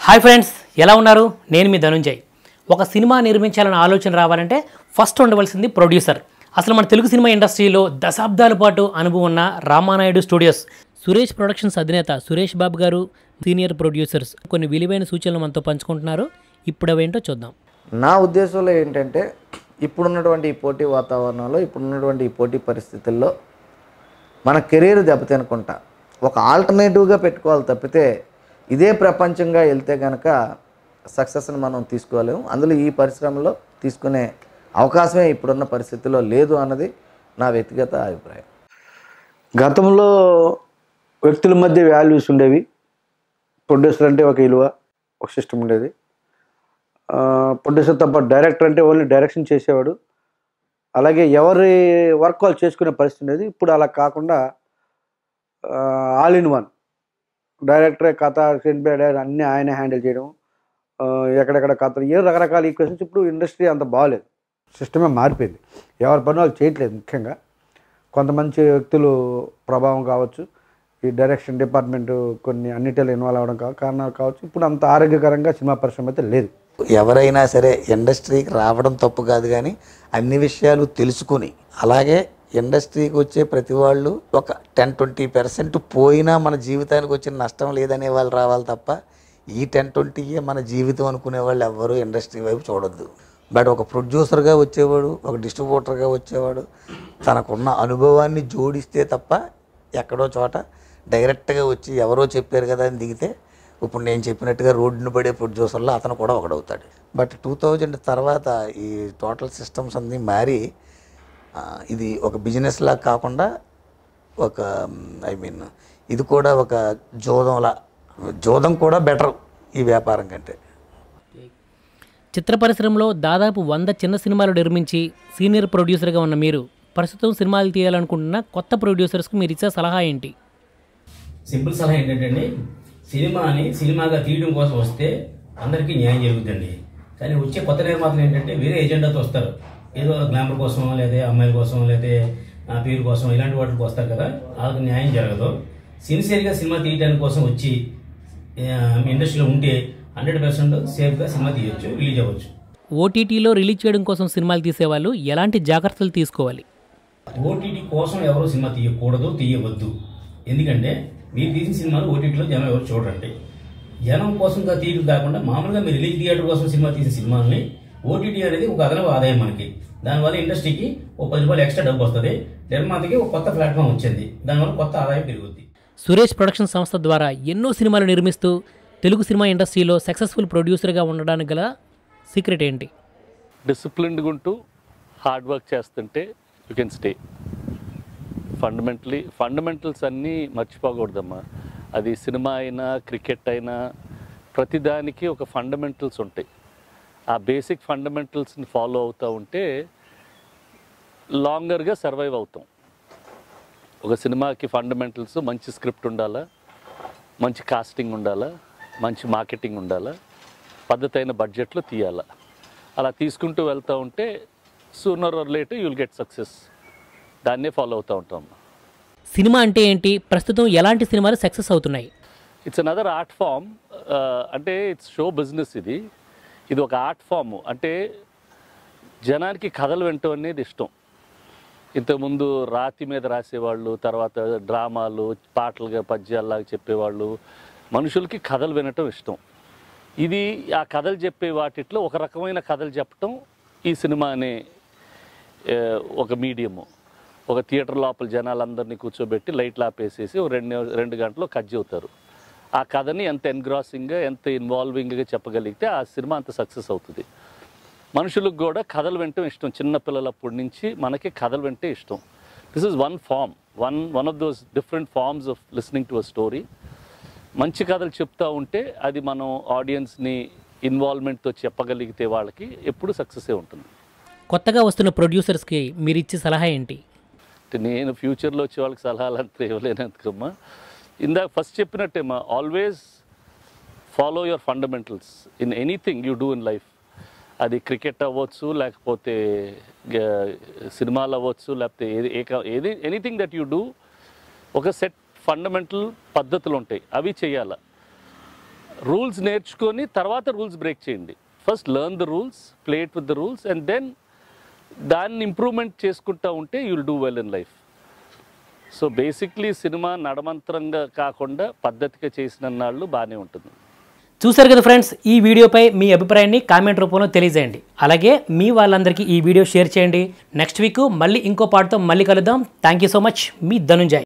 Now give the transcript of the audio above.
Hi friends, ఎలా ఉన్నారు? నేను మీ ధనుంజయ్. ఒక సినిమా నిర్మించాలన్న ఆలోచన రావాలంటే ఫస్ట్ ఉండవలసింది ప్రొడ్యూసర్. అసలు మన తెలుగు సినిమా ఇండస్ట్రీలో దశాబ్దాల పాటు అనుభవం ఉన్న రామానాయుడు స్టూడియోస్, సురేష్ ప్రొడక్షన్స్ అధినేత సురేష్ బాబు గారు, సీనియర్ ప్రొడ్యూసర్స్ కొన్ని విలువైన సూచనలు మనతో పంచుకుంటున్నారు. ఇప్పుడు అవేంటో చూద్దాం. నా ఉద్దేశంలో ఏంటంటే, ఇప్పుడున్నటువంటి ఈ పోటీ వాతావరణంలో, ఇప్పుడున్నటువంటి ఈ పోటీ పరిస్థితుల్లో మన కెరీర్ దెబ్బతినకుండా ఒక ఆల్టర్నేటివ్గా పెట్టుకోవాలి తప్పితే ఇదే ప్రపంచంగా వెళ్తే కనుక సక్సెస్ని మనం తీసుకోలేము. అందులో ఈ పరిశ్రమలో తీసుకునే అవకాశమే ఇప్పుడున్న పరిస్థితుల్లో లేదు అన్నది నా వ్యక్తిగత అభిప్రాయం. గతంలో వ్యక్తుల మధ్య వాల్యూస్ ఉండేవి. ప్రొడ్యూసర్ అంటే ఒక విలువ, ఒక సిస్టమ్ ఉండేది. ప్రొడ్యూసర్ తప్ప డైరెక్టర్ అంటే ఓన్లీ డైరెక్షన్ చేసేవాడు. అలాగే ఎవరి వర్క్ వాళ్ళు చేసుకునే పరిస్థితి ఉండేది. ఇప్పుడు అలా కాకుండా ఆల్ ఇన్ వన్, డైరెక్టరే కథ, స్క్రీన్ ప్లే అన్నీ ఆయనే హ్యాండిల్ చేయడం, ఎక్కడెక్కడ కథలు, ఏ రకరకాల ఈక్వేషన్స్. ఇప్పుడు ఇండస్ట్రీ అంత బాగాలేదు, సిస్టమే మారిపోయింది. ఎవరి పని వాళ్ళు చేయట్లేదు. ముఖ్యంగా కొంతమంది వ్యక్తులు ప్రభావం కావచ్చు, ఈ డైరెక్షన్ డిపార్ట్మెంట్ కొన్ని అన్నిటిలో ఇన్వాల్వ్ అవ్వడం కారణాలు కావచ్చు. ఇప్పుడు అంత ఆరోగ్యకరంగా సినిమా పరిశ్రమ అయితే లేదు. ఎవరైనా సరే ఇండస్ట్రీకి రావడం తప్పు కాదు, కానీ అన్ని విషయాలు తెలుసుకుని, అలాగే ఇండస్ట్రీకి వచ్చే ప్రతి వాళ్ళు ఒక 10-20% పోయినా మన జీవితానికి వచ్చిన నష్టం లేదనే వాళ్ళు రావాలి తప్ప ఈ 10-20 మన జీవితం అనుకునే వాళ్ళు ఎవ్వరూ ఇండస్ట్రీ వైపు చూడొద్దు. బట్ ఒక ప్రొడ్యూసర్గా వచ్చేవాడు, ఒక డిస్ట్రిబ్యూటర్గా వచ్చేవాడు తనకున్న అనుభవాన్ని జోడిస్తే తప్ప ఎక్కడో చోట డైరెక్ట్గా వచ్చి ఎవరో చెప్పారు కదా అని దిగితే, ఇప్పుడు నేను చెప్పినట్టుగా రోడ్డును పడే ప్రొడ్యూసర్లో అతను కూడా ఒకడవుతాడు. బట్ 2000 తర్వాత ఈ టోటల్ సిస్టమ్స్ అన్నీ మారి ఇది ఒక బిజినెస్ లాగా కాకుండా ఒక ఇది కూడా ఒక జోదం కూడా బెటర్ ఈ వ్యాపారం కంటే. చిత్ర పరిశ్రమలో దాదాపు 100 చిన్న సినిమాలు నిర్మించి సీనియర్ ప్రొడ్యూసర్గా ఉన్న మీరు ప్రస్తుతం సినిమాలు తీయాలనుకుంటున్న కొత్త ప్రొడ్యూసర్స్కి మీరు ఇచ్చే సలహా ఏంటి? సింపుల్ సలహా ఏంటంటే, సినిమాని సినిమాగా తీయడం కోసం వస్తే అందరికీ న్యాయం జరుగుతుంది. కానీ వచ్చే కొత్త నిర్మాతలు ఏంటంటే వేరే ఎజెండాతో వస్తారు. ఏదో గ్లామర్ కోసం, లేదా అమ్మాయిల కోసం, లేదా పేరు కోసం, ఇలాంటి వాటికి వస్తారు కదా, వాళ్ళకి న్యాయం జరగదు. సిన్సియర్గా సినిమా తీయడానికి కోసం వచ్చి ఇండస్ట్రీలో ఉంటే 100% సేఫ్గా సినిమా తీయొచ్చు, రిలీజ్ అవ్వచ్చు. ఓటీటీలో రిలీజ్ చేయడం కోసం సినిమాలు తీసేవాళ్ళు ఎలాంటి జాగ్రత్తలు తీసుకోవాలి? ఓటీటీ కోసం ఎవరు సినిమా తీయకూడదు, తీయవద్దు. ఎందుకంటే మీరు తీసిన సినిమాలు ఓటీటీలో జనం ఎవరు చూడండి. జనం కోసంగా తీయడం కాకుండా మామూలుగా మీరు రిలీజ్ థియేటర్ కోసం సినిమా తీసిన సినిమాల్ని ఓటీటీ అనేది ఒక అదనపు ఆదాయం మనకి. దానివల్ల ఇండస్ట్రీకి ఒక 10 రూపాయలు ఎక్స్ట్రా డబ్బు వస్తుంది, నిర్మాతకి ఒక కొత్త ప్లాట్ఫామ్ వచ్చింది, దానివల్ల కొత్త ఆదాయం పెరుగుద్ది. సురేష్ ప్రొడక్షన్ సంస్థ ద్వారా ఎన్నో సినిమాలు నిర్మిస్తూ తెలుగు సినిమా ఇండస్ట్రీలో సక్సెస్ఫుల్ ప్రొడ్యూసర్గా ఉండడానికి గల సీక్రెట్ ఏంటి? డిసిప్లిన్డ్గా ఉంటూ హార్డ్ వర్క్ చేస్తుంటే యూ కెన్ స్టే. ఫండమెంటల్స్ అన్నీ మర్చిపోకూడదమ్మా. అది సినిమా అయినా, క్రికెట్ అయినా, ప్రతిదానికి ఒక ఫండమెంటల్స్ ఉంటాయి. ఆ బేసిక్ ఫండమెంటల్స్ని ఫాలో అవుతూ ఉంటే లాంగర్గా సర్వైవ్ అవుతాం. ఒక సినిమాకి ఫండమెంటల్స్ మంచి స్క్రిప్ట్ ఉండాలా, మంచి కాస్టింగ్ ఉండాలా, మంచి మార్కెటింగ్ ఉండాలా, పద్ధతైన బడ్జెట్లో తీయాలా. అలా తీసుకుంటూ వెళ్తూ ఉంటే sooner or later you will get success. దాన్నే ఫాలో అవుతూ ఉంటాం. సినిమా అంటే ఏంటి? ప్రస్తుతం ఎలాంటి సినిమాలు సక్సెస్ అవుతున్నాయి? It's another art form. అంటే ఇట్స్ షో బిజినెస్. ఇది ఒక ఆర్ట్ ఫామ్. అంటే జనానికి కథలు వినటం అనేది ఇష్టం. ఇంతకుముందు రాతి మీద రాసేవాళ్ళు, తర్వాత డ్రామాలు, పాటలుగా పద్యాల్లాగా చెప్పేవాళ్ళు. మనుషులకి కథలు వినటం ఇష్టం. ఇది ఆ కథలు చెప్పే వాటిట్లో ఒక రకమైన కథలు చెప్పటం ఈ సినిమా అనే ఒక మీడియము. ఒక థియేటర్ లోపల జనాలందరినీ కూర్చోబెట్టి లైట్లు ఆపేసేసి 2 గంటలు కట్ చెబుతారు. ఆ కథని ఎంత ఎన్గ్రాసింగ్గా, ఎంత ఇన్వాల్వింగ్గా చెప్పగలిగితే ఆ సినిమా అంత సక్సెస్ అవుతుంది. మనుషులకు కూడా కథలు వినటం ఇష్టం. చిన్నపిల్లలప్పటి నుంచి మనకి కథలు వింటే ఇష్టం. This is one form, one of those different forms of listening to a story. మంచి కథలు చెప్తూ ఉంటే అది మనం ఆడియన్స్ని ఇన్వాల్వ్మెంట్తో చెప్పగలిగితే వాళ్ళకి ఎప్పుడు సక్సెసే ఉంటుంది. కొత్తగా వస్తున్న ప్రొడ్యూసర్స్కి మీరు ఇచ్చే సలహా ఏంటి? నేను ఫ్యూచర్లో వచ్చే వాళ్ళకి సలహాలు అంతా ఇవ్వలేనమ్మా. ఇందాక ఫస్ట్ చెప్పినట్టేమా, always follow your fundamentals in anything you do in life. అది క్రికెట్ అవ్వచ్చు, లేకపోతే సినిమాలు అవ్వచ్చు, లేకపోతే ఎనీథింగ్ దట్ యూ డూ, ఒక సెట్ ఫండమెంటల్ పద్ధతులు ఉంటాయి, అవి చేయాలి. రూల్స్ నేర్చుకొని తర్వాత రూల్స్ బ్రేక్ చేయండి. First learn the rules, play it with the rules, and then దాన్ని ఇంప్రూవ్మెంట్ చేసుకుంటూ ఉంటే you will do well in life. So basically cinema నడమంతరంగా కాకుండా పద్ధతిగా చేసిన నాళ్ళు బాగానే ఉంటుంది. చూశారు కదా ఫ్రెండ్స్, ఈ వీడియోపై మీ అభిప్రాయాన్ని కామెంట్ రూపంలో తెలియజేయండి. అలాగే మీ వాళ్ళందరికీ ఈ వీడియో షేర్ చేయండి. నెక్స్ట్ వీక్ మళ్ళీ ఇంకో పాటతో మళ్ళీ కలుద్దాం. Thank you so much. మీ ధనుంజయ్.